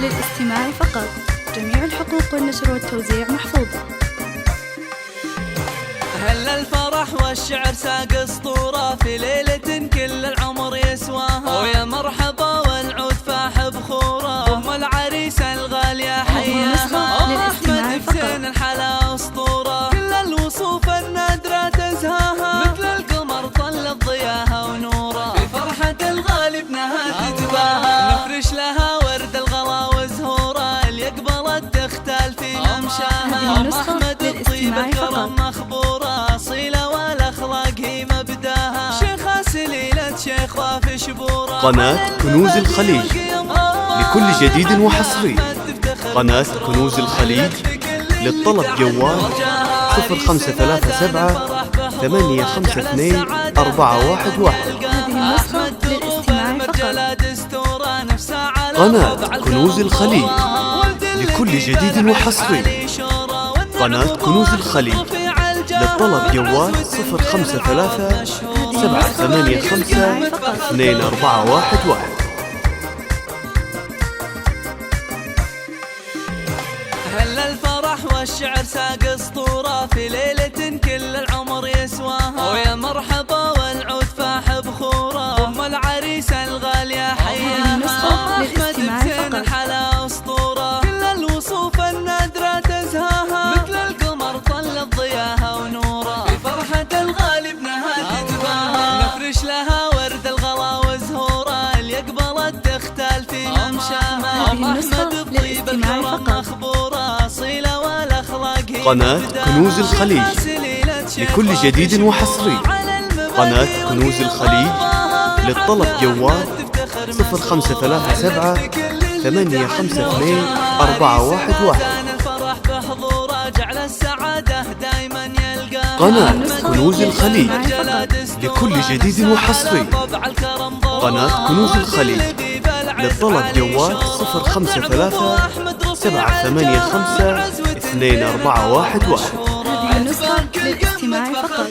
للاستماع فقط. جميع الحقوق والنشر والتوزيع محفوظة. هل الفرح والشعر ساق اسطورة في ليلة كل العمر يسواها، ويا مرحبا والعود فاح بخوره، ام العريس الغالية حياها، احمد حسين الحلا اسطورة، كل الوصوف النادرة تزهاها، مثل القمر طلت ضياها ونوره، في فرحة الغالي ابنها تتباهى، نفرش لها ورد الغلا وزهوره، اللي قبلت تختال في ممشاها، احمد الطيب الكرم مخبوره، اصيله والاخلاق هي مبداها، شيخه سليله شيخ واف شبوره. قناة كنوز الخليج لكل جديد وحصري. قناة كنوز الخليج للطلب جوال 0537 852 411. هذه النسخة للاستماع فقط. قناة كنوز الخليج لكل جديد وحصري. قناة كنوز الخليج للطلب جوال 053 785 2411. هل الفرح والشعر ساق اسطورة في ليلة كل العمر يسواها، ويا مرحبا والعود فاح بخوره، ام العريس الغالية حياها، احمد حسين الحلا اسطورة، كل الوصوف النادرة تزهاها، مثل القمر طلت ضياها ونوره، في فرحة الغالي ابنها تتباهى، نفرش لها ورد الغلا وزهوره، اللي قبلت تختال في ممشاها، احمد الطيب الكرم مخبوره، اصيله والاخلاق هي قناة كنوز الخليج لكل جديد وحصري. قناة كنوز الخليج للطلب جوال 0537 852 411. قناة كنوز الخليج لكل جديد وحصري. قناة كنوز الخليج للطلب جوال 053 785 2411. هذه النسخة للاستماع فقط.